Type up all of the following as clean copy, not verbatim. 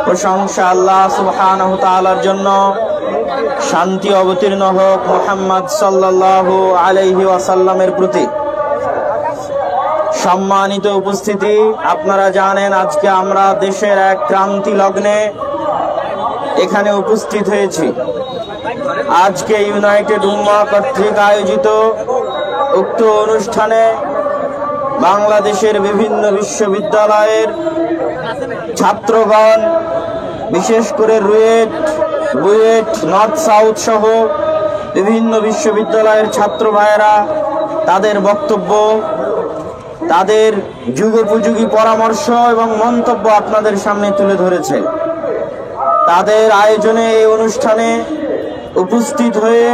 প্রশংসা আল্লাহ সুবহানাহু ওয়া তাআলার জন্য। শান্তি অবতীর্ণ হোক মুহাম্মদ সাল্লাল্লাহু আলাইহি ওয়াসাল্লামের প্রতি। সম্মানিত উপস্থিতি, আপনারা জানেন আজকে আমরা দেশের এক ক্রান্তি লগ্নে এখানে উপস্থিত হয়েছি। আজকে ইউনাইটেড উম্মাহ কর্তৃক আয়োজিত উক্ত অনুষ্ঠানে বাংলাদেশের বিভিন্ন বিশ্ববিদ্যালয়ের ছাত্রগণ, বিশেষ করে রুয়েট, বুয়েট, নর্থ সাউথ সহ বিভিন্ন বিশ্ববিদ্যালয়ের ছাত্র ভাইয়েরা তাদের বক্তব্য, তাদের যুগোপযোগী পরামর্শ এবং মন্তব্য আপনাদের সামনে তুলে ধরেছে। তাদের আয়োজনে এই অনুষ্ঠানে উপস্থিত হয়ে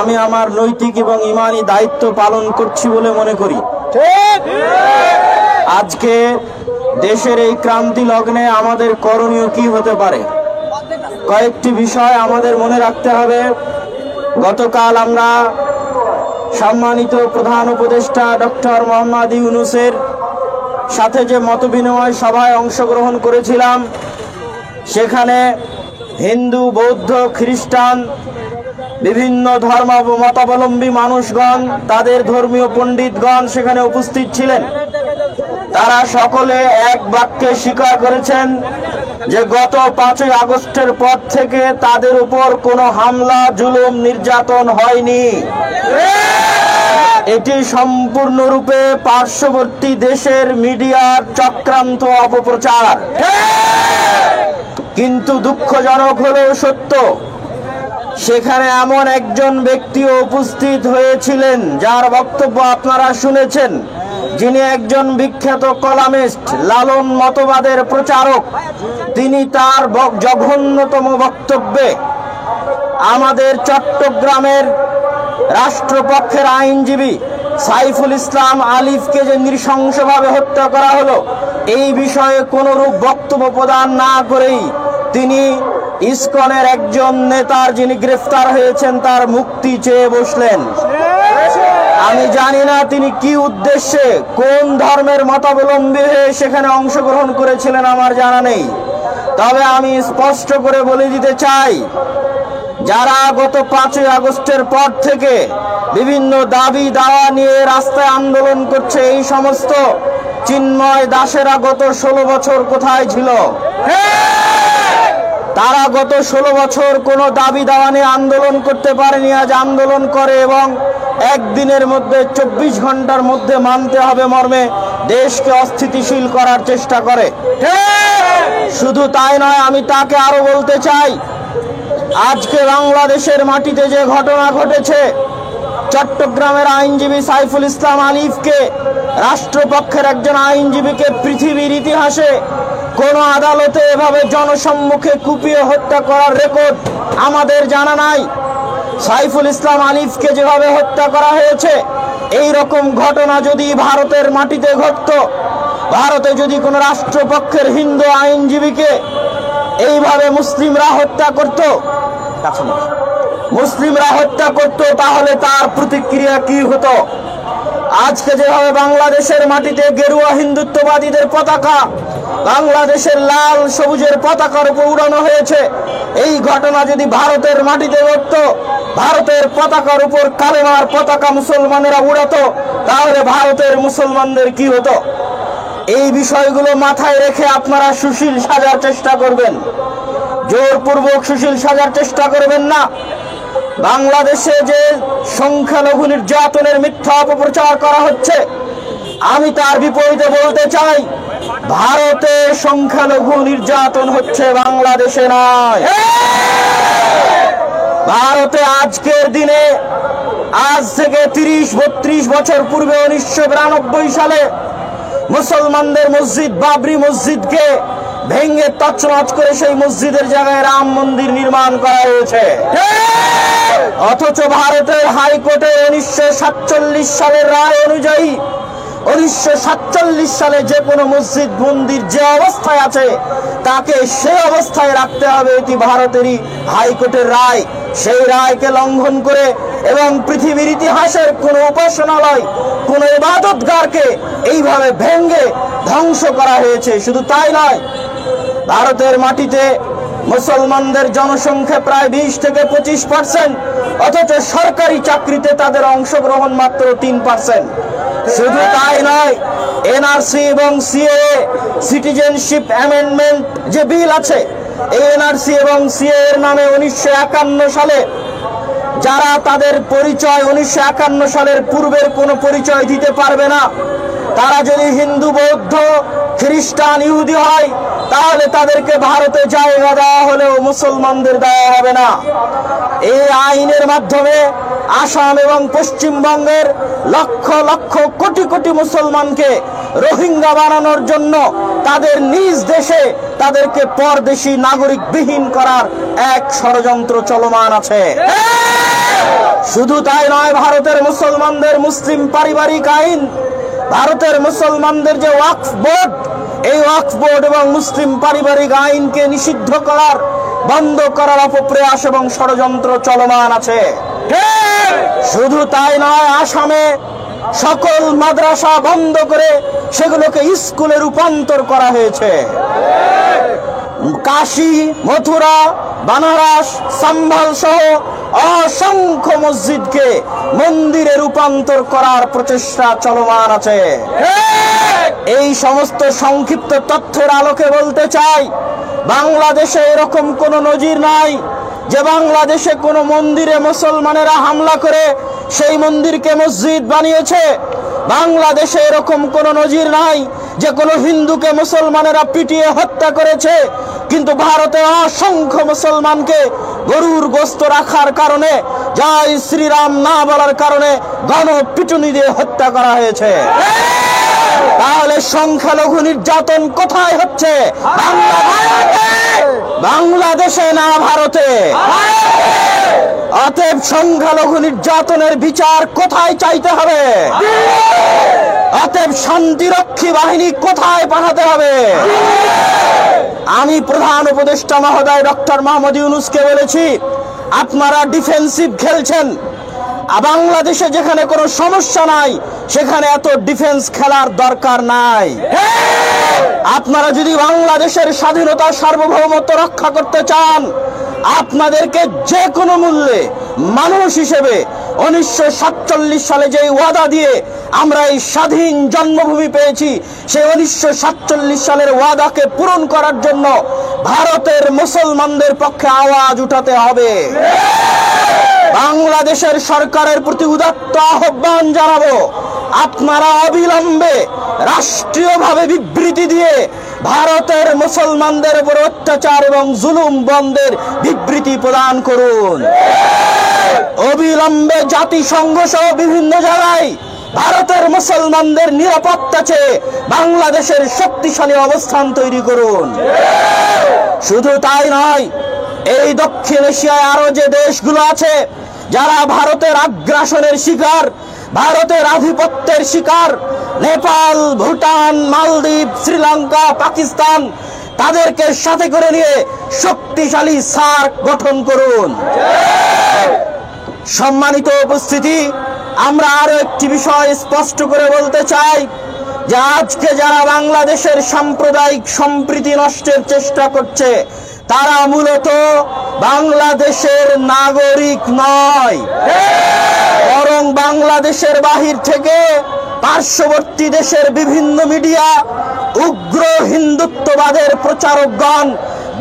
আমি আমার নৈতিক এবং ঈমানি দায়িত্ব পালন করছি বলে মনে করি। আজকে দেশের এই ক্রান্তি লগ্নে আমাদের করণীয় কি হতে পারে, কয়েকটি বিষয় আমাদের মনে রাখতে হবে। গতকাল আমরা সম্মানিত প্রধান উপদেষ্টা ডক্টর মোহাম্মদ ইউনূসের সাথে যে মতবিনিময় সভায় অংশগ্রহণ করেছিলাম, সেখানে হিন্দু, বৌদ্ধ, খ্রিস্টান, বিভিন্ন মতাবলম্বী মানুষগণ, তাদের ধর্মীয় পণ্ডিতগণ সেখানে উপস্থিত ছিলেন। তারা সকলে এক বাক্যে স্বীকার করেছেন যে গত 5ই আগস্টের পর থেকে তাদের উপর কোনো হামলা, জুলুম, নির্যাতন হয়নি। এটি সম্পূর্ণরূপে পার্শ্ববর্তী দেশের মিডিয়ার চক্রান্ত, অপপ্রচার। কিন্তু দুঃখজনক হলেও সত্য, সেখানে এমন একজন ব্যক্তিও উপস্থিত হয়েছিলেন যার বক্তব্য আপনারা শুনেছেন, যিনি একজন বিখ্যাত কলামিস্ট, লালন মতবাদের প্রচারক। তিনি তার জঘন্যতম বক্তব্যে আমাদের চট্টগ্রামের রাষ্ট্রপক্ষের আইনজীবী সাইফুল ইসলাম আলিফকে যে নৃশংসভাবে হত্যা করা হলো, এই বিষয়ে কোনরূপ বক্তব্য প্রদান না করেই তিনি ইসকনের একজন নেতার, যিনি গ্রেফতার হয়েছেন, তার মুক্তি চেয়ে বসলেন। আমি জানি না তিনি কি উদ্দেশ্যে, কোন ধর্মের মতাবলম্বী হয়ে সেখানে অংশগ্রহণ করেছিলেন, আমার জানা নেই। তবে আমি স্পষ্ট করে বলে দিতে চাই, যারা গত 5ই আগস্টের পর থেকে বিভিন্ন দাবি দাওয়া নিয়ে রাস্তায় আন্দোলন করছে, এই সমস্ত চিন্ময় দাসেরা গত 16 বছর কোথায় ছিল? তারা গত 16 বছর কোনো দাবি দাওয়া নিয়ে আন্দোলন করতে পারেনি। আজ আন্দোলন করে এবং একদিনের মধ্যে, 24 ঘন্টার মধ্যে মানতে হবে মর্মে দেশকে অস্থিতিশীল করার চেষ্টা করে। শুধু তাই নয়, আমি তাকে আরো বলতে চাই, আজকে বাংলাদেশের মাটিতে যে ঘটনা ঘটেছে, চট্টগ্রামের আইনজীবী সাইফুল ইসলাম আলিফকে, রাষ্ট্রপক্ষের একজন আইনজীবীকে পৃথিবীর ইতিহাসে কোন আদালতে এভাবে জনসম্মুখে কুপিয়ে হত্যা করার রেকর্ড আমাদের জানা নাই। সাইফুল ইসলাম আলিফকে যেভাবে হত্যা করা হয়েছে, এই রকম ঘটনা যদি ভারতের মাটিতে ঘটত, ভারতে যদি কোনো রাষ্ট্রপক্ষের হিন্দু আইনজীবীকে এইভাবে মুসলিমরা হত্যা করত, তাহলে তার প্রতিক্রিয়া কি হতো? আজকে যেভাবে বাংলাদেশের মাটিতে গেরুয়া হিন্দুত্ববাদীদের পতাকা বাংলাদেশের লাল সবুজের পতাকার উপর উড়ানো হয়েছে, এই ঘটনা যদি ভারতের মাটিতে ঘটত, ভারতের পতাকার উপর কালেমার পতাকা মুসলমানেরা উড়াতো, তাহলে ভারতের মুসলমানদের কি হতো? এই বিষয়গুলো মাথায় রেখে আপনারা সুশীল সাজার চেষ্টা করবেন, জোরপূর্বক সুশীল সাজার চেষ্টা করবেন না। বাংলাদেশে যে সংখ্যালঘু নির্যাতনের মিথ্যা অপপ্রচার করা হচ্ছে, আমি তার বিপরীতে বলতে চাই, ভারতে সংখ্যালঘু নির্যাতন হচ্ছে, বাংলাদেশে নয়। ভারতে আজকের দিনে, আজ থেকে 30-32 বছর পূর্বে 1992 সালে মুসলমানদের মসজিদ বাবরি মসজিদকে ভেঙে তছনছ করে সেই মসজিদের জায়গায় রাম মন্দির নির্মাণ করা হয়েছে। অথচ ভারতের হাইকোর্টের 1947 সালের রায় অনুযায়ী 1947 সালে যে কোনো মসজিদ মন্দির যে অবস্থায় আছে তাকে সে অবস্থায় রাখতে হবে, এটি ভারতেরই হাইকোর্টের রায়। সেই রায়কে লঙ্ঘন করে এবং পৃথিবীর ইতিহাসের কোন উপাসনালয়, কোন ইবাদতগারকে এইভাবে ভেঙে ধ্বংস করা হয়েছে। শুধু তাই নয়, ভারতের মাটিতে মুসলমানদের জনসংখ্যা প্রায় 20 থেকে 25%, অথচ সরকারি চাকরিতে তাদের অংশগ্রহণ মাত্র 3%। শুধু তাই নয়, এনআরসি এবং সিএএ সিটিজেনশিপ অ্যামেন্ডমেন্ট যে বিল আছে, এই এনআরসি এবং সিএএ এর নামে 1951 সালে যারা তাদের পরিচয় 1951 সালের পূর্বের কোনো পরিচয় দিতে পারবে না, তারা যদি হিন্দু, বৌদ্ধ, খ্রিস্টান, ইহুদি হয়, তাহলে তাদেরকে ভারতে জায়গা দেওয়া হলেও মুসলমানদের দেওয়া হবে না। এই আইনের মাধ্যমে আসাম এবং পশ্চিমবঙ্গের লক্ষ লক্ষ কোটি কোটি মুসলমানকে রোহিঙ্গা বানানোর জন্য তাদের নিজ দেশে তাদেরকে পরদেশী নাগরিক বিহীন করার এক ষড়যন্ত্র চলমান আছে। শুধু তাই নয়, ভারতের মুসলমানদের মুসলিম পারিবারিক আইন, ভারতের মুসলমানদের যে ওয়াকফ বোর্ড, এই ওয়াকফ বোর্ড এবং মুসলিম পারিবারিক আইনকে নিষিদ্ধ করার, বন্ধ করার অপপ্রয়াস এবং ষড়যন্ত্র চলমান আছে। শুধু তাই নয়, আসামে সকল মাদ্রাসা বন্ধ করে সেগুলোকে স্কুলে রূপান্তর করা হয়েছে। কাশী, মথুরা, বানারস, সম্ভাল সহ অসংখ্য মসজিদকে মন্দিরে রূপান্তর করার প্রচেষ্টা চলমান আছে। এই সমস্ত সংক্ষিপ্ত তথ্যের আলোকে বলতে চাই, বাংলাদেশে এরকম কোনো নজির নাই যে বাংলাদেশে কোনো মন্দিরে মুসলমানেরা হামলা করে সেই মন্দিরকে মসজিদ বানিয়েছে। বাংলাদেশে এরকম কোনো নজির নাই যে কোনো হিন্দুকে মুসলমানেরা পিটিয়ে হত্যা করেছে, কিন্তু ভারতে অসংখ্য মুসলমানকে গরুর গোশত রাখার কারণে, জয় শ্রীরাম না বলার কারণে গণপিটুনি দিয়ে হত্যা করা হয়েছে। তাহলে সংখ্যালঘু নির্যাতন কোথায় হচ্ছে? বাংলাদেশে না ভারতে? অতএব সংখ্যালঘু নির্যাতনের বিচার কোথায় চাইতে হবে? অতএব শান্তিরক্ষী বাহিনী কোথায় পাঠাতে হবে? আমি প্রধান উপদেষ্টা মহোদয় ডক্টর মোহাম্মদ ইউনূসকে বলেছি, আপনারা ডিফেন্সিভ খেলছেন। বাংলাদেশে যেখানে কোনো সমস্যা নাই সেখানে এত ডিফেন্স খেলার দরকার নাই। আপনারা যদি বাংলাদেশের স্বাধীনতা, সার্বভৌমত্ব রক্ষা করতে চান, আপনাদেরকে যে কোনো মূল্যে মানুষ হিসেবে 1947 সালে যে ওয়াদা দিয়ে আমরা এই স্বাধীন জন্মভূমি পেয়েছি, সেই 1947 সালের ওয়াদাকে পূরণ করার জন্য ভারতের মুসলমানদের পক্ষে আওয়াজ উঠাতে হবে। বাংলাদেশের সরকারের প্রতি উদাত্ত আহ্বান জানাবো, আপনারা অবিলম্বে রাষ্ট্রীয়ভাবে বিবৃতি দিয়ে ভারতের মুসলমানদের উপর অত্যাচার এবং জুলুম বন্ধের বিবৃতি প্রদান করুন। অবিলম্বে জাতিসংঘ সহ বিভিন্ন জায়গায় ভারতের মুসলমানদের নিরাপত্তা চেয়ে বাংলাদেশের শক্তিশালী অবস্থান তৈরি করুন। শুধু তাই নয়, এই দক্ষিণ এশিয়ায় আরো যে দেশগুলো আছে যারা ভারতের আগ্রাসনের শিকার, ভারতের আধিপত্যের শিকার, নেপাল, ভুটান, মালদ্বীপ, শ্রীলঙ্কা, পাকিস্তান, তাদেরকে সাথে করে নিয়ে শক্তিশালী সার্ক গঠন করুন। সম্মানিত উপস্থিতি, আমরা আরো একটি বিষয় স্পষ্ট করে বলতে চাই যে আজকে যারা বাংলাদেশের সাম্প্রদায়িক সম্প্রীতি নষ্টের চেষ্টা করছে, তারা মূলত বাংলাদেশের নাগরিক নয়, বরং বাংলাদেশের বাহির থেকে পার্শ্ববর্তী দেশের বিভিন্ন মিডিয়া, উগ্র হিন্দুত্ববাদের প্রচারকগণ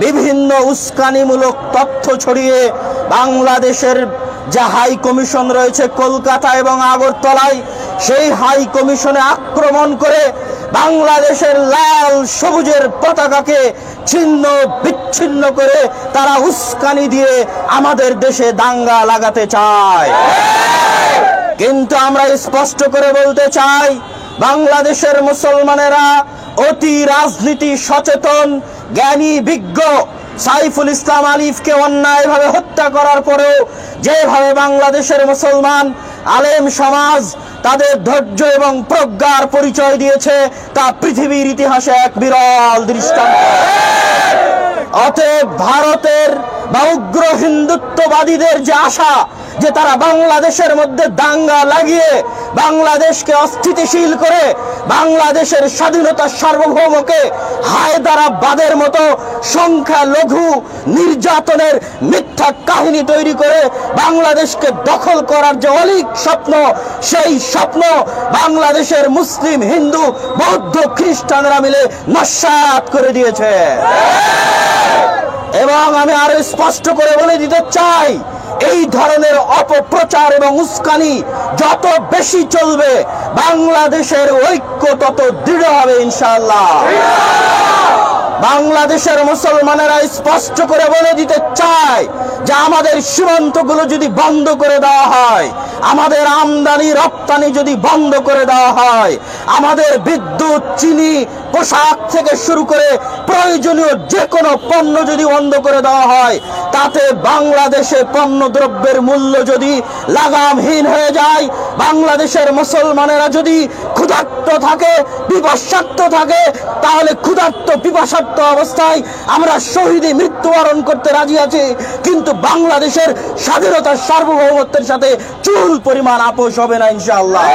বিভিন্ন উস্কানিমূলক তথ্য ছড়িয়ে বাংলাদেশের যে হাই কমিশন রয়েছে কলকাতা এবং আগরতলায়, সেই হাই কমিশনে আক্রমণ করে বাংলাদেশের লাল সবুজের পতাকাকে ছিন্ন বিচ্ছিন্ন করে তারা উস্কানি দিয়ে আমাদের দেশে দাঙ্গা লাগাতে চায়। কিন্তু আমরা স্পষ্ট করে বলতে চাই, বাংলাদেশের মুসলমানেরা অতি রাজনীতি সচেতন, জ্ঞানী, বিজ্ঞ। সাইফুল ইসলাম আলিফকে অন্যায়ভাবে হত্যা করার পরেও যেভাবে বাংলাদেশের মুসলমান আলেম সমাজ তাদের ধৈর্য এবং প্রজ্ঞার পরিচয় দিয়েছে, তা পৃথিবীর ইতিহাসে এক বিরল দৃষ্টান্ত। অতএব ভারতের বা উগ্র হিন্দুত্ববাদীদের যে আশা, যে তারা বাংলাদেশের মধ্যে দাঙ্গা লাগিয়ে বাংলাদেশকে অস্থিতিশীল করে বাংলাদেশের স্বাধীনতা সার্বভৌমকে হায়দারাবাদের মতো সংখ্যালঘু নির্যাতনের মিথ্যা কাহিনী তৈরি করে বাংলাদেশকে দখল করার যে অলীক স্বপ্ন, সেই স্বপ্ন বাংলাদেশের মুসলিম, হিন্দু, বৌদ্ধ, খ্রিস্টানরা মিলে নস্যাৎ করে দিয়েছে। এবং আমি আরো স্পষ্ট করে বলে দিতে চাই, এই ধরনের অপপ্রচার এবং উস্কানি যত বেশি চলবে বাংলাদেশের ঐক্য তত দৃঢ় হবে ইনশাআল্লাহ। বাংলাদেশের মুসলমানেরা স্পষ্ট করে বলে দিতে চায় যে আমাদের সীমান্তগুলো যদি বন্ধ করে দেওয়া হয়, আমাদের আমদানি রপ্তানি যদি বন্ধ করে দেওয়া হয়, আমাদের বিদ্যুৎ, চিনি, পোশাক থেকে শুরু করে প্রয়োজনীয় যে কোনো পণ্য যদি বন্ধ করে দেওয়া হয়, তাতে বাংলাদেশে পণ্য দ্রব্যের মূল্য যদি লাগামহীন হয়ে যায়, বাংলাদেশের মুসলমানেরা যদি ক্ষুধার্ত থাকে, পিপাসার্ত থাকে, তাহলে ক্ষুধার্ত পিপাসার্ত অবস্থায় আমরা শহীদে মৃত্যুবরণ করতে রাজি আছি, কিন্তু বাংলাদেশের স্বাধীনতার সার্বভৌমত্বের সাথে চুল পরিমাণ আপোষ হবে না ইনশাআল্লাহ।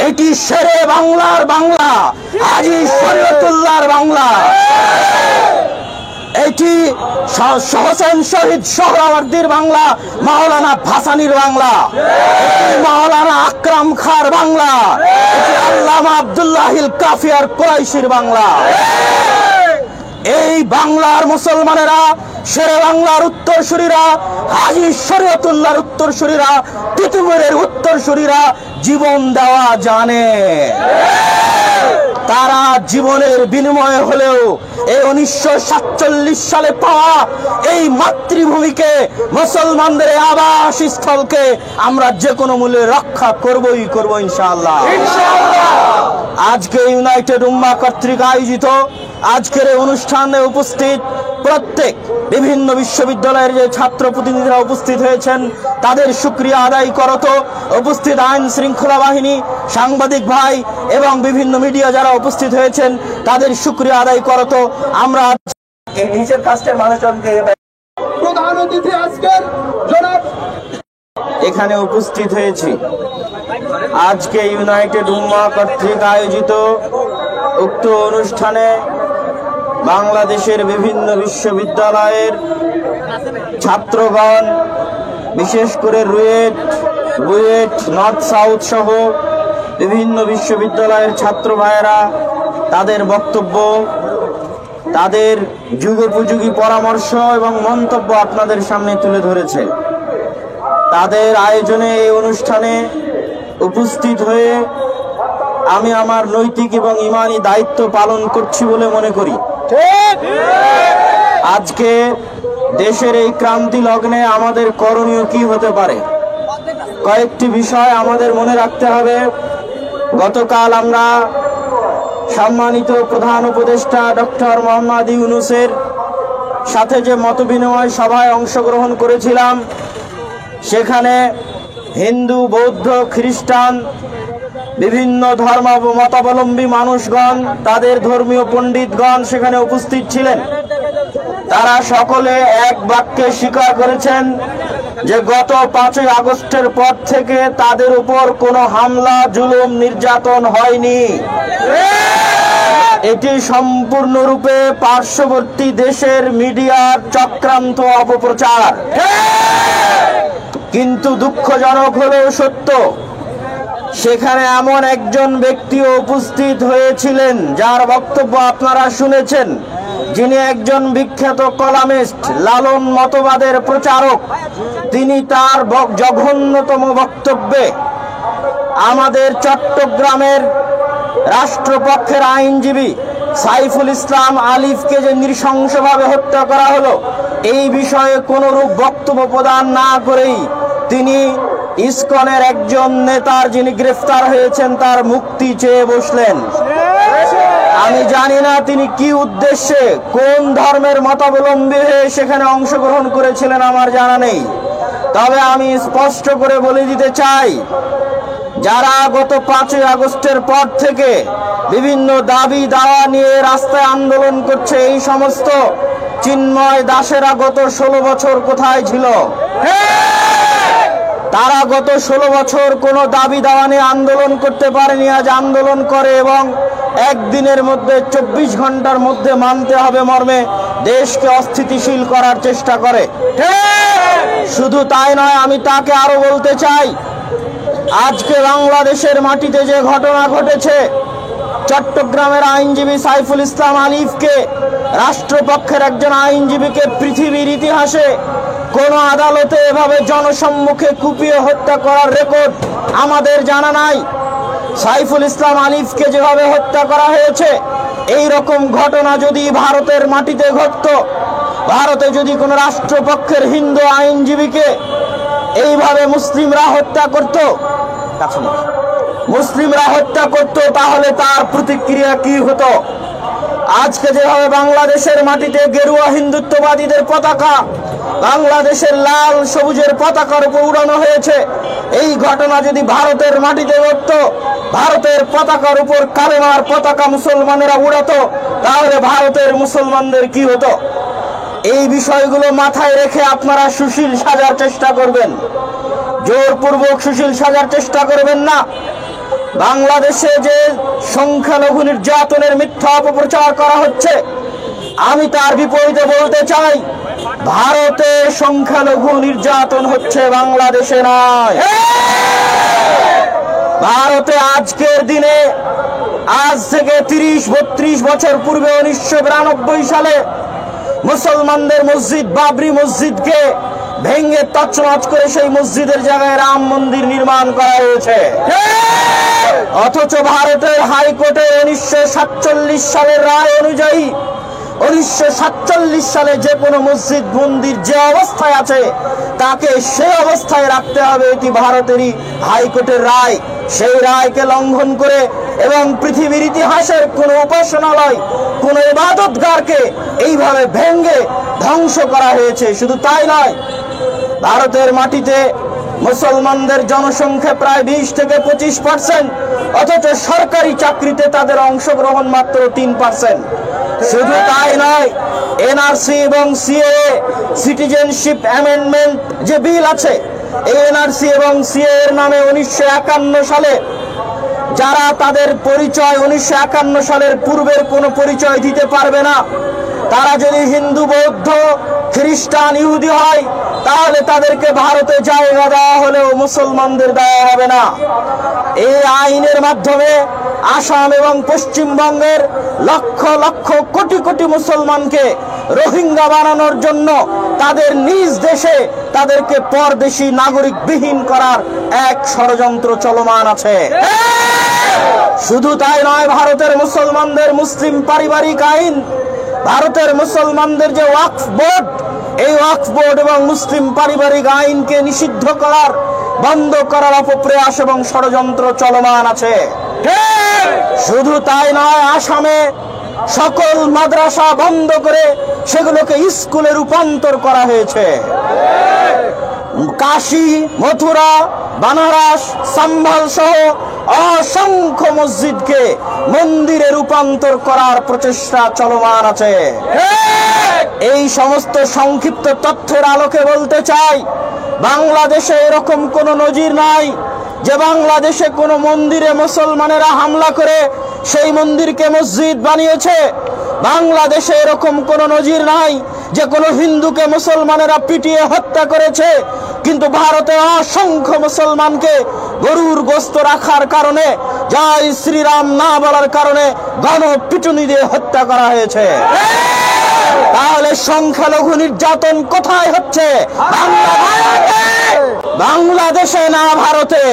এটি শেরে বাংলার বাংলা, হাজী শরীয়তুল্লাহর বাংলা, এটি হোসেন শহীদ সোহরাওয়ার্দীর বাংলা, মাওলানা ভাসানীর বাংলা, মাওলানা আকরাম খাঁর বাংলা, আল্লামা আব্দুল্লাহিল কাফিয়ার কুরাইশির বাংলা। এই বাংলার মুসলমানেরা, শেরে বাংলার উত্তরসূরিরা, হাজী শরীয়তুল্লাহর উত্তরসূরিরা, তিতুমিরের উত্তরসূরিরা জীবন দেওয়া জানে। তারা জীবনের বিনিময়ে হলেও এই 1947 সালে পাওয়া এই মাতৃভূমিকে, মুসলমানদের আবাস স্থলকে আমরা যে কোনো মূল্যে রক্ষা করবই করব ইনশাআল্লাহ। আজকে ইউনাইটেড উম্মাহ কর্তৃক আয়োজিত আজকের এই অনুষ্ঠানে উপস্থিত প্রত্যেক বিভিন্ন বিশ্ববিদ্যালয়ের যে ছাত্র প্রতিনিধিরা উপস্থিত হয়েছেন, তাদের শুকরিয়া আদায় করত। উপস্থিত আইন শৃঙ্খলা বাহিনী, সাংবাদিক ভাই এবং বিভিন্ন মিডিয়া যারা উপস্থিত হয়েছেন, তাদের শুকরিয়া আদায় করত। আমরা নিচের কাস্টের মানুষজনকে প্রধান অতিথি আজকের জনাব এখানে উপস্থিত হয়েছি। আজকে ইউনাইটেড উম্মাহ কর্তৃক আয়োজিত উক্ত অনুষ্ঠানে বাংলাদেশের বিভিন্ন বিশ্ববিদ্যালয়ের ছাত্রগণ, বিশেষ করে রুয়েট, বুয়েট, নর্থ সাউথ সহ বিভিন্ন বিশ্ববিদ্যালয়ের ছাত্র ভাইয়েরা তাদের বক্তব্য, তাদের যুগোপযোগী পরামর্শ এবং মন্তব্য আপনাদের সামনে তুলে ধরেছে। তাদের আয়োজনে এই অনুষ্ঠানে উপস্থিত হয়ে আমি আমার নৈতিক এবং ঈমানি দায়িত্ব পালন করছি বলে মনে করি। আজকে দেশের এই ক্রান্তি লগ্নে আমাদের করণীয় কি হতে পারে, কয়েকটি বিষয় আমাদের মনে রাখতে হবে। গতকাল আমরা সম্মানিত প্রধান উপদেষ্টা ডক্টর মোহাম্মদ ইউনূসের সাথে যে মতবিনিময় সভায় অংশগ্রহণ করেছিলাম, সেখানে হিন্দু, বৌদ্ধ, খ্রিস্টান, বিভিন্ন ধর্ম মতাবলম্বী মানুষগণ, তাদের ধর্মীয় পণ্ডিতগণ সেখানে উপস্থিত ছিলেন। তারা সকলে এক বাক্যে স্বীকার করেছেন যে গত 5ই আগস্টের পর থেকে তাদের উপর কোনো হামলা, জুলুম, নির্যাতন হয়নি। এটি সম্পূর্ণরূপে পার্শ্ববর্তী দেশের মিডিয়ার চক্রান্ত, অপপ্রচার। কিন্তু দুঃখজনক হলেও সত্য, সেখানে এমন একজন ব্যক্তিও উপস্থিত হয়েছিলেন যার বক্তব্য আপনারা শুনেছেন, যিনি একজন বিখ্যাত কলামিস্ট, লালন মতবাদের প্রচারক। তিনি তার জঘন্যতম বক্তব্যে আমাদের চট্টগ্রামের রাষ্ট্রপক্ষের আইনজীবী সাইফুল ইসলাম আলিফকে যে নৃশংসভাবে হত্যা করা হলো, এই বিষয়ে কোনরূপ বক্তব্য প্রদান না করেই তিনি ইসকনের একজন নেতার, যিনি গ্রেফতার হয়েছেন, তার মুক্তি চেয়ে বসলেন। আমি জানি না তিনি কি উদ্দেশ্যে, কোন ধর্মের মতাবলম্বী হয়ে সেখানে অংশগ্রহণ করেছিলেন, আমার জানা নেই। তবে আমি স্পষ্ট করে বলে দিতে চাই, যারা গত 5ই আগস্টের পর থেকে বিভিন্ন দাবি দাওয়া নিয়ে রাস্তায় আন্দোলন করছে, এই সমস্ত চিন্ময় দাসেরা গত 16 বছর কোথায় ছিল? তারা গত 16 বছর কোনো দাবি দাওয়া নিয়ে আন্দোলন করতে পারেনি, আজ আন্দোলন করে এবং একদিনের মধ্যে 24 ঘন্টার মধ্যে মানতে হবে মর্মে দেশকে অস্থিতিশীল করার চেষ্টা করে। শুধু তাই নয়, আমি তাকে আরো বলতে চাই, আজকে বাংলাদেশের মাটিতে যে ঘটনা ঘটেছে, চট্টগ্রামের আইনজীবী সাইফুল ইসলাম আলিফকে, রাষ্ট্রপক্ষের একজন আইনজীবীকে পৃথিবীর ইতিহাসে কোন আদালতে এভাবে জনসম্মুখে কুপিয়ে হত্যা করার রেকর্ড আমাদের জানা নাই। সাইফুল ইসলাম আলিফকে যেভাবে হত্যা করা হয়েছে, এই রকম ঘটনা যদি ভারতের মাটিতে ঘটতো, ভারতে যদি কোনো রাষ্ট্রপক্ষের হিন্দু আইনজীবীকে এইভাবে মুসলিমরা হত্যা করত, তাহলে তার প্রতিক্রিয়া কি হতো? আজকে যেভাবে বাংলাদেশের মাটিতে গেরুয়া হিন্দুত্ববাদীদের পতাকা বাংলাদেশের লাল সবুজের পতাকার উপর উড়ানো হয়েছে, এই ঘটনা যদি ভারতের মাটিতে ঘটতো, ভারতের পতাকার উপর কালেমার পতাকা মুসলমানেরা উড়াতো, তাহলে ভারতের মুসলমানদের কি হতো? এই বিষয়গুলো মাথায় রেখে আপনারা সুশীল সাজার চেষ্টা করবেন, জোরপূর্বক সুশীল সাজার চেষ্টা করবেন না। বাংলাদেশে যে সংখ্যালঘু নির্যাতনের মিথ্যা অপপ্রচার করা হচ্ছে, আমি তার বিপরীতে বলতে চাই, ভারতে সংখ্যালঘু নির্যাতন হচ্ছে, বাংলাদেশে নয়। ভারতে আজকের দিনে, আজ থেকে 30-32 বছর পূর্বে 1992 সালে মুসলমানদের মসজিদ বাবরি মসজিদকে ভেঙে তছনছ করে সেই মসজিদের জায়গায় রাম মন্দির নির্মাণ করা হয়েছে। অথচ ভারতের হাইকোর্টের 1947 সালের রায় অনুযায়ী 1947 সালে যে কোনো মসজিদ মন্দির যে অবস্থায় আছে তাকে সে অবস্থায় রাখতে হবে, এটি ভারতেরই হাইকোর্টের রায়। সেই রায়কে লঙ্ঘন করে এবং পৃথিবীর ইতিহাসের কোন উপাসনালয়, কোন ইবাদতগারকে এইভাবে ভেঙে ধ্বংস করা হয়েছে। শুধু তাই নয়, ভারতের মাটিতে মুসলমানদের জনসংখ্যা প্রায় 20 থেকে 25%, অথচ সরকারি চাকরিতে তাদের অংশগ্রহণ মাত্র 3%। শুধু তাই নয়, এনআরসি এবং সিএএ সিটিজেনশিপ অ্যামেন্ডমেন্ট যে বিল আছে, এই এনআরসি এবং সিএএ এর নামে 1951 সালে যারা তাদের পরিচয় 1951 সালের পূর্বের কোনো পরিচয় দিতে পারবে না, তারা যদি হিন্দু, বৌদ্ধ, খ্রিস্টান, ইহুদি হয়, তাহলে তাদেরকে ভারতে জায়গা দেওয়া হলেও মুসলমানদের দেওয়া হবে না। এই আইনের মাধ্যমে আসাম এবং পশ্চিমবঙ্গের লক্ষ লক্ষ কোটি কোটি মুসলমানকে রোহিঙ্গা বানানোর জন্য তাদের নিজ দেশে তাদেরকে পরদেশী নাগরিক বিহীন করার এক ষড়যন্ত্র চলমান আছে। শুধু তাই নয়, ভারতের মুসলমানদের মুসলিম পারিবারিক আইন, ভারতের মুসলমানদের যে ওয়াকফ বোর্ড, এই ওয়াকফ বোর্ড এবং মুসলিম পারিবারিক আইনকে নিষিদ্ধ করার, বন্ধ করার অপপ্রয়াস এবং ষড়যন্ত্র চলমান আছে। শুধু তাই নয়, আসামে সকল মাদ্রাসা বন্ধ করে সেগুলোকে স্কুলে রূপান্তর করা হয়েছে। কাশী, মথুরা, বানারস, সম্বল সহ অসংখ্য মসজিদকে মন্দিরে রূপান্তর করার প্রচেষ্টা চলমান আছে। এই সমস্ত সংক্ষিপ্ত তথ্যের আলোকে বলতে চাই, বাংলাদেশে এরকম কোনো নজির নাই যে বাংলাদেশে কোনো মন্দিরে মুসলমানেরা হামলা করে সেই মন্দিরকে মসজিদ বানিয়েছে। বাংলাদেশে এরকম কোনো নজির নাই যে কোনো হিন্দুকে মুসলমানেরা পিটিয়ে হত্যা করেছে, কিন্তু ভারতে অসংখ্য মুসলমানকে গরুর গোশত রাখার কারণে, জয় শ্রীরাম না বলার কারণে গণপিটুনি দিয়ে হত্যা করা হয়েছে। তাহলে সংখ্যালঘু নির্যাতন কোথায় হচ্ছে? বাংলাদেশে না ভারতে?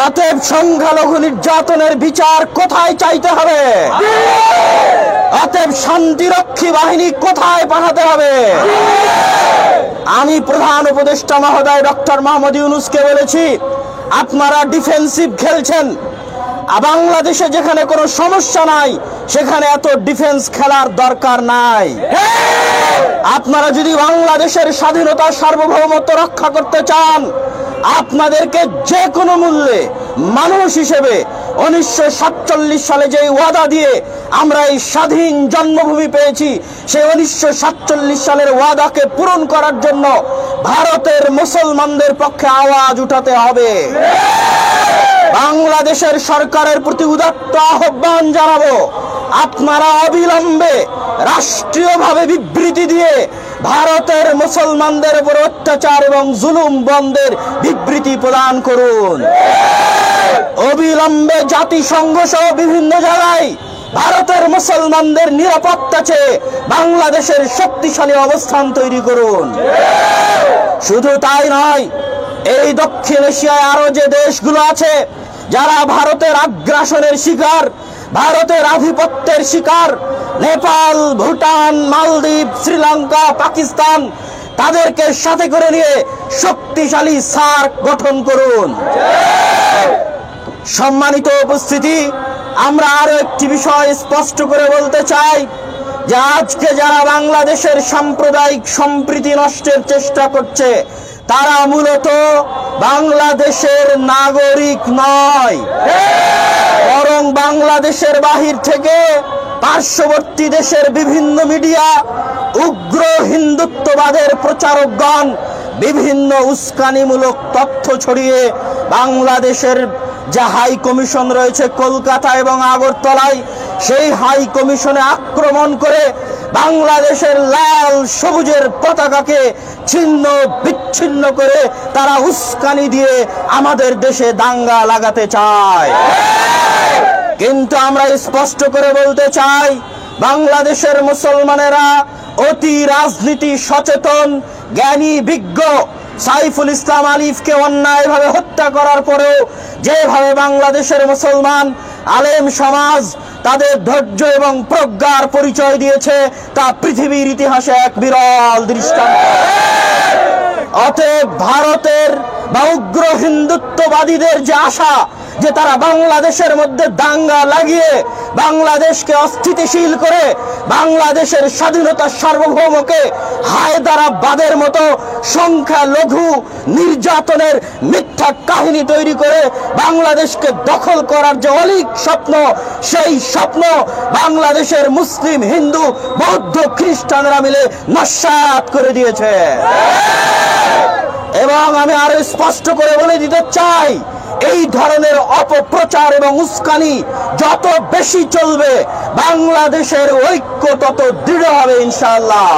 অতএব সংখ্যালঘু নির্যাতনের বিচার কোথায় চাইতে হবে? অতএব শান্তিরক্ষী বাহিনী কোথায় পাঠাতে হবে? আমি প্রধান উপদেষ্টা মহোদয় ডক্টর মোহাম্মদ ইউনূসকে বলেছি, আপনারা ডিফেন্সিভ খেলছেন। বাংলাদেশে যেখানে কোনো সমস্যা নাই সেখানে এত ডিফেন্স খেলার দরকার নাই। আপনারা যদি বাংলাদেশের স্বাধীনতা, সার্বভৌমত্ব রক্ষা করতে চান, আপনাদেরকে যে কোনো মূল্যে মানুষ হিসেবে 1947 সালে যে ওয়াদা দিয়ে আমরা এই স্বাধীন জন্মভূমি পেয়েছি, সেই 1947 সালের ওয়াদাকে পূরণ করার জন্য ভারতের মুসলমানদের পক্ষে আওয়াজ উঠাতে হবে। বাংলাদেশের সরকারের প্রতি উদাত্ত আহ্বান জানাবো, আপনারা অবিলম্বে রাষ্ট্রীয়ভাবে বিবৃতি দিয়ে ভারতের মুসলমানদের উপর অত্যাচার এবং জুলুম বন্ধের বিবৃতি প্রদান করুন। অবিলম্বে জাতিসংঘ সহ বিভিন্ন জায়গায় ভারতের মুসলমানদের নিরাপত্তা চেয়ে বাংলাদেশের শক্তিশালী অবস্থান তৈরি করুন। শুধু তাই নয়, এই দক্ষিণ এশিয়ায় আরো যে দেশগুলো আছে যারা ভারতের আগ্রাসনের শিকার, ভারতের আধিপত্যের শিকার, নেপাল, ভুটান, মালদ্বীপ, শ্রীলঙ্কা, পাকিস্তান, তাদেরকে সাথে করে নিয়ে শক্তিশালী সার্ক গঠন করুন। সম্মানিত উপস্থিতি, আমরা আরো একটি বিষয় স্পষ্ট করে বলতে চাই যে আজকে যারা বাংলাদেশের সাম্প্রদায়িক সম্প্রীতি নষ্টের চেষ্টা করছে তারা মূলত বাংলাদেশের নাগরিক নয়, বরং বাংলাদেশের বাহির থেকে পার্শ্ববর্তী দেশের বিভিন্ন মিডিয়া, উগ্র হিন্দুত্ববাদের প্রচারকগণ বিভিন্ন উস্কানিমূলক তথ্য ছড়িয়ে বাংলাদেশের যে হাই কমিশন রয়েছে কলকাতা এবং আগরতলায়, সেই হাই কমিশনে আক্রমণ করে বাংলাদেশের লাল সবুজের পতাকাকে ছিন্ন বিচ্ছিন্ন করে তারা উস্কানি দিয়ে আমাদের দেশে দাঙ্গা লাগাতে চায়। কিন্তু আমরা স্পষ্ট করে বলতে চাই, বাংলাদেশের মুসলমানেরা অতি রাজনীতি সচেতন, জ্ঞানী, বিজ্ঞ। সাইফুল ইসলাম আলিফকে অন্যায়ভাবে হত্যা করার পরেও যেভাবে বাংলাদেশের মুসলমান আলেম সমাজ তাদের ধৈর্য এবং প্রজ্ঞার পরিচয় দিয়েছে তা পৃথিবীর ইতিহাসে এক বিরল দৃষ্টান্ত। অতএব ভারতের বা উগ্র হিন্দুত্ববাদীদের যে আশা যে তারা বাংলাদেশের মধ্যে দাঙ্গা লাগিয়ে বাংলাদেশকে অস্থিতিশীল করে বাংলাদেশের স্বাধীনতার সার্বভৌমকে হায়দারাবাদের মতো সংখ্যালঘু নির্যাতনের মিথ্যা কাহিনী তৈরি করে বাংলাদেশকে দখল করার যে অলীক স্বপ্ন, সেই স্বপ্ন বাংলাদেশের মুসলিম, হিন্দু, বৌদ্ধ, খ্রিস্টানরা মিলে নস্যাৎ করে দিয়েছে। এবং আমি আরো স্পষ্ট করে বলে দিতে চাই, এই ধরনের অপপ্রচার এবং উস্কানি যত বেশি চলবে বাংলাদেশের ঐক্য তত দৃঢ় হবে ইনশাআল্লাহ।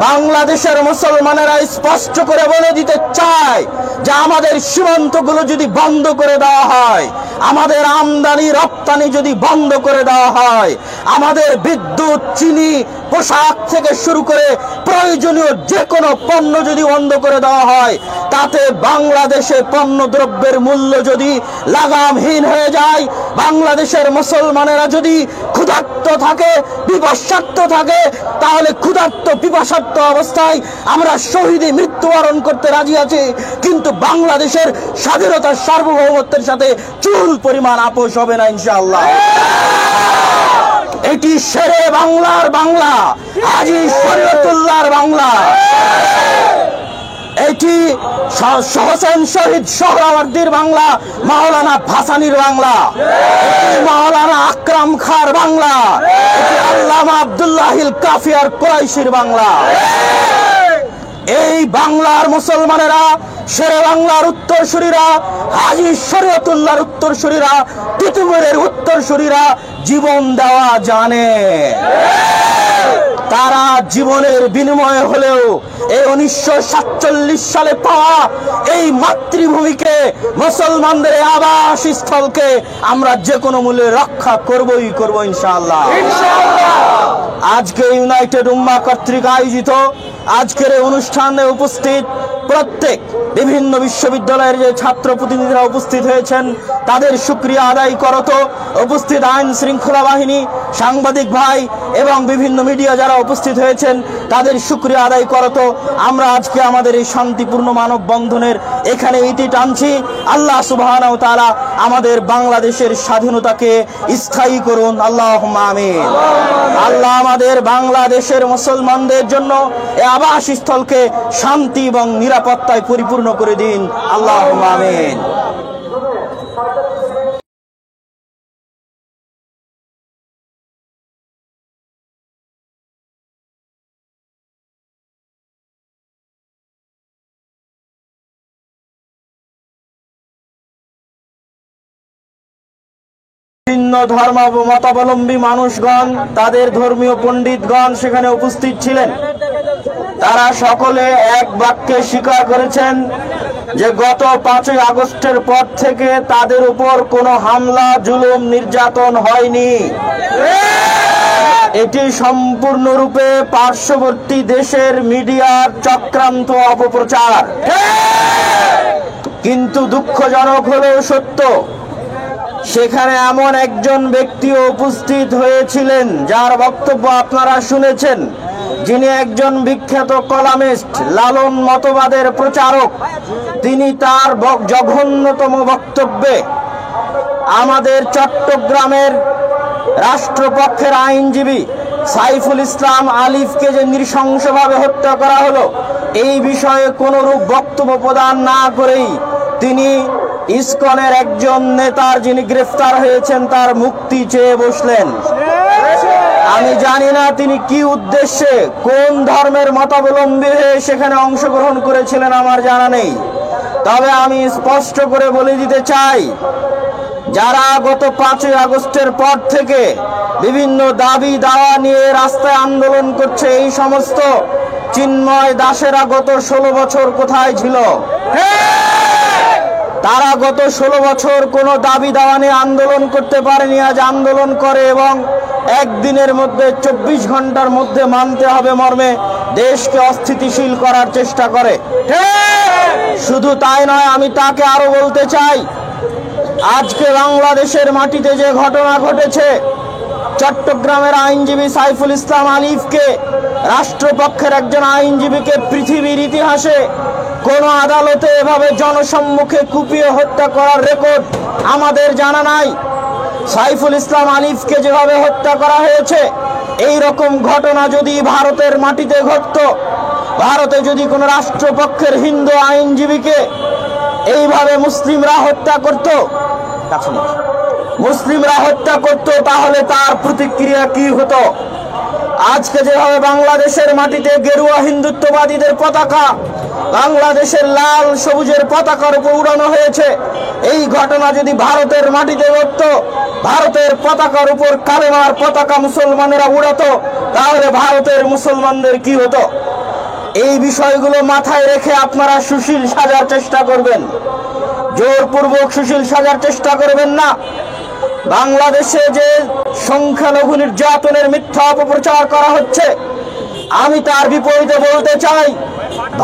বাংলাদেশের মুসলমানেরা স্পষ্ট করে বলে দিতে চায় যে আমাদের সীমান্তগুলো যদি বন্ধ করে দেওয়া হয়, আমাদের আমদানি রপ্তানি যদি বন্ধ করে দেওয়া হয়, আমাদের বিদ্যুৎ, চিনি, পোশাক থেকে শুরু করে প্রয়োজনীয় যে কোনো পণ্য যদি বন্ধ করে দেওয়া হয়, তাতে বাংলাদেশে পণ্য দ্রব্যের মূল্য যদি লাগামহীন হয়ে যায়, বাংলাদেশের মুসলমানেরা যদি ক্ষুধার্ত থাকে, পিপাসার্ত থাকে, তাহলে ক্ষুধার্ত পিপাসার্ত অবস্থায় আমরা শহীদে মৃত্যুবরণ করতে রাজি আছি, কিন্তু বাংলাদেশের স্বাধীনতার সার্বভৌমত্বের সাথে চুল পরিমাণ আপোষ হবে না ইনশাআল্লাহ। এটি শেরে বাংলার বাংলা, হাজী শরীয়তুল্লাহর বাংলা, এটি হোসেন শহীদ সোহরাওয়ার্দীর বাংলা, মাওলানা ভাসানীর বাংলা, এটি মাওলানা আকরাম খাঁর বাংলা, এটি আল্লামা আব্দুল্লাহিল কাফিয়ার কুরাইশির বাংলা। এই বাংলার মুসলমানেরা, শেরে বাংলার উত্তরসূরিরা, হাজী শরীয়তুল্লাহর উত্তরসূরিরা, তিতুমিরের উত্তরসূরিরা জীবন দেওয়া জানে। তারা জীবনের বিনিময়ে হলেও এই 1947 সালে পাওয়া এই মাতৃভূমিকে, মুসলমানদের আবাস স্থলকে আমরা যে কোনো মূল্যে রক্ষা করবই করব ইনশাআল্লাহ। আজকে ইউনাইটেড উম্মাহ কর্তৃক আয়োজিত আজকের এই অনুষ্ঠানে উপস্থিত প্রত্যেক বিভিন্ন বিশ্ববিদ্যালয়ের যে ছাত্র প্রতিনিধিরা উপস্থিত হয়েছেন তাদের শুকরিয়া আদায় করত, উপস্থিত আইন শৃঙ্খলা বাহিনী, সাংবাদিক ভাই এবং বিভিন্ন মিডিয়া যারা উপস্থিত হয়েছেন তাদের শুকরিয়া আদায় করত। আমরা আজকে আমাদের এই শান্তিপূর্ণ মানববন্ধনের এখানে ইতি টানছি। আল্লাহ সুবহানাহু ওয়া তাআলা আমাদের বাংলাদেশের স্বাধীনতাকে স্থায়ী করুন, আল্লাহুম্মা আমিন। আল্লাহ আমাদের বাংলাদেশের মুসলমানদের জন্য এই আবাসস্থলকে শান্তি এবং নিরাপত্তায় পরিপূর্ণ করে দিন, আল্লাহুম্মা আমিন। ভিন্ন ধর্মাবলম্বী মানুষগণ, তাদের ধর্মীয় পণ্ডিতগণ সেখানে উপস্থিত ছিলেন। তারা সকলে এক বাক্যে স্বীকার করেছেন যে গত 5ই আগস্টের পর থেকে তাদের উপর কোনো হামলা, জুলুম, নির্যাতন হয়নি। এটি সম্পূর্ণরূপে পার্শ্ববর্তী দেশের মিডিয়ার চক্রান্ত, অপপ্রচার। কিন্তু দুঃখজনক হলেও সত্য, সেখানে এমন একজন ব্যক্তিও উপস্থিত হয়েছিলেন যার বক্তব্য আপনারা শুনেছেন, যিনি একজন বিখ্যাত কলামিস্ট, লালন মতবাদের প্রচারক। তিনি তার জঘন্যতম বক্তব্যে আমাদের চট্টগ্রামের রাষ্ট্রপক্ষের আইনজীবী সাইফুল ইসলাম আলিফকে যে নৃশংসভাবে হত্যা করা হলো, এই বিষয়ে কোনরূপ বক্তব্য প্রদান না করেই তিনি ইসকনের একজন নেতার, যিনি গ্রেফতার হয়েছেন, তার মুক্তি চেয়ে বসলেন। আমি জানি না তিনি কি উদ্দেশ্যে, কোন ধর্মের মতাবলম্বী হয়ে সেখানে অংশগ্রহণ করেছিলেন, আমার জানা নেই। তবে আমি স্পষ্ট করে বলে দিতে চাই, যারা গত 5ই আগস্টের পর থেকে বিভিন্ন দাবি দাওয়া নিয়ে রাস্তায় আন্দোলন করছে, এই সমস্ত চিন্ময় দাসেরা গত 16 বছর কোথায় ছিল? তারা গত 16 বছর কোনো দাবি দাওয়া নিয়ে আন্দোলন করতে পারেনি। আজ আন্দোলন করে এবং একদিনের মধ্যে, 24 ঘন্টার মধ্যে মানতে হবে মর্মে দেশকে অস্থিতিশীল করার চেষ্টা করে। শুধু তাই নয়, আমি তাকে আরো বলতে চাই, আজকে বাংলাদেশের মাটিতে যে ঘটনা ঘটেছে, চট্টগ্রামের আইনজীবী সাইফুল ইসলাম আলিফকে, রাষ্ট্রপক্ষের একজন আইনজীবীকে পৃথিবীর ইতিহাসে কোন আদালতে এভাবে জনসম্মুখে কুপিয়ে হত্যা করার রেকর্ড আমাদের জানা নাই। সাইফুল ইসলাম আলিফকে যেভাবে হত্যা করা হয়েছে, এই রকম ঘটনা যদি ভারতের মাটিতে ঘটতো, ভারতে যদি কোনো রাষ্ট্রপক্ষের হিন্দু আইনজীবীকে এইভাবে মুসলিমরা হত্যা করত, তাহলে তার প্রতিক্রিয়া কি হতো? আজকে যেভাবে বাংলাদেশের মাটিতে গেরুয়া হিন্দুত্ববাদীদের পতাকা বাংলাদেশের লাল সবুজের পতাকার উপর উড়ানো হয়েছে, এই ঘটনা যদি ভারতের মাটিতে ঘটতো, ভারতের পতাকার উপর কালেমার পতাকা মুসলমানেরা উড়াতো, তাহলে ভারতের মুসলমানদের কি হতো? এই বিষয়গুলো মাথায় রেখে আপনারা সুশীল সাজার চেষ্টা করবেন, জোরপূর্বক সুশীল সাজার চেষ্টা করবেন না। বাংলাদেশে যে সংখ্যালঘু নির্যাতনের মিথ্যা অপপ্রচার করা হচ্ছে, আমি তার বিপরীতে বলতে চাই,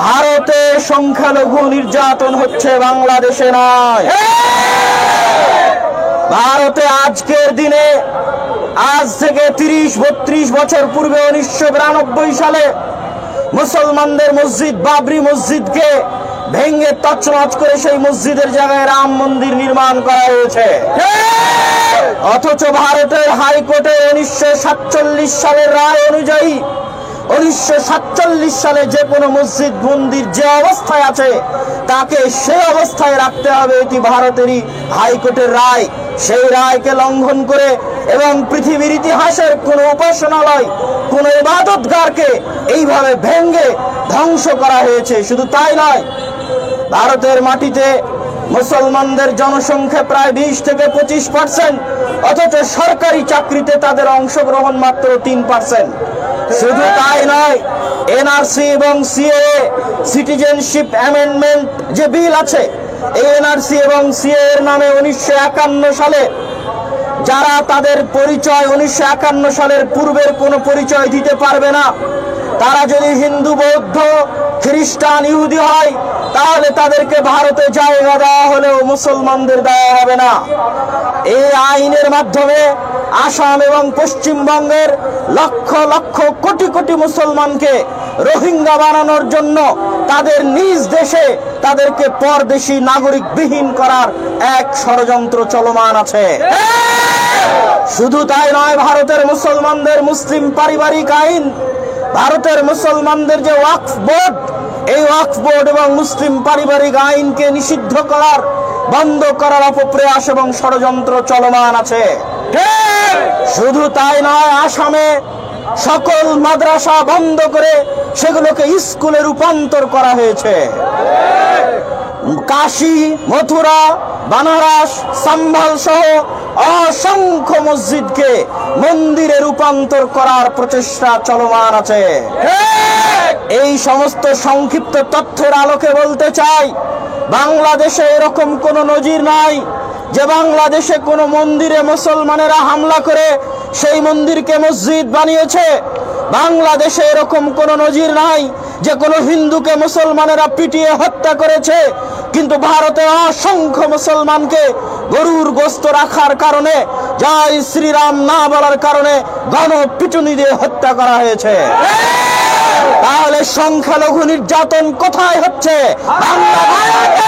ভারতে সংখ্যালঘু নির্যাতন হচ্ছে, বাংলাদেশে নয়। ভারতে আজকের দিনে, আজ থেকে 30-32 বছর পূর্বে 1992 সালে মুসলমানদের মসজিদ বাবরি মসজিদকে ভেঙে তছনছ করে সেই মসজিদের জায়গায় রাম মন্দির নির্মাণ করা হয়েছে। অথচ ভারতের হাইকোর্টে 1947 সালের রায় অনুযায়ী 1947 সালে যে কোনো মসজিদ মন্দির যে অবস্থায় আছে, তাকে সেই অবস্থায় রাখতে হবে, এটি ভারতেরই হাইকোর্টের রায়। সেই রায়কে লঙ্ঘন করে এবং পৃথিবীর ইতিহাসের কোন উপাসনালয়, কোন ইবাদতগারকে এইভাবে ভেঙে ধ্বংস করা হয়েছে। শুধু তাই নয়, ভারতের মাটিতে মুসলমানদের জনসংখ্যা প্রায় 20 থেকে 25%, অথচ সরকারি চাকরিতে তাদের অংশগ্রহণ মাত্র 3%। শুধু তাই নয়, এনআরসি এবং সিএএ, সিটিজেনশিপ অ্যামেন্ডমেন্ট যে বিল আছে, এই এনআরসি এবং সিএএ এর নামে 1951 সালে যারা তাদের পরিচয় 1951 সালের পূর্বের কোনো পরিচয় দিতে পারবে না, তারা যদি হিন্দু, বৌদ্ধ, খ্রিস্টান, ইহুদি হয়, তাহলে তাদেরকে ভারতে জায়গা দেওয়া হলেও মুসলমানদের দেওয়া হবে না। এই আইনের মাধ্যমে আসাম এবং পশ্চিমবঙ্গের লক্ষ লক্ষ কোটি কোটি মুসলমানকে রোহিঙ্গা বানানোর জন্য তাদের নিজ দেশে তাদেরকে পরদেশী নাগরিক বিহীন করার এক ষড়যন্ত্র চলমান আছে। শুধু তাই নয়, ভারতের মুসলমানদের মুসলিম পারিবারিক আইন, ভারতের মুসলমানদের যে ওয়াকফ বোর্ড, এই ওয়াকফ বোর্ড এবং মুসলিম পারিবারিক আইনকে নিষিদ্ধ করার, বন্ধ করার অপপ্রয়াস এবং ষড়যন্ত্র চলমান আছে। শুধু তাই নয়, আসামে সকল মাদ্রাসা বন্ধ করে সেগুলোকে স্কুলে রূপান্তর করা হয়েছে। কাশী, মথুরা, বানারস, সাম্ভাল সহ অসংখ্য মসজিদকে মন্দিরে রূপান্তর করার প্রচেষ্টা চলমান আছে। এই সমস্ত সংক্ষিপ্ত তথ্যের আলোকে বলতে চাই, বাংলাদেশে এরকম কোনো নজির নাই যে বাংলাদেশে কোনো মন্দিরে মুসলমানেরা হামলা করে সেই মন্দিরকে মসজিদ বানিয়েছে। বাংলাদেশে এরকম কোনো নজির নাই যে কোনো হিন্দুকে মুসলমানেরা পিটিয়ে হত্যা করেছে। কিন্তু ভারতে অসংখ্য মুসলমানকে গরুর গোশত রাখার কারণে, জয় শ্রীরাম না বলার কারণে গণপিটুনি দিয়ে হত্যা করা হয়েছে। তাহলে সংখ্যালঘু নির্যাতন কোথায় হচ্ছে? বাংলাদেশে।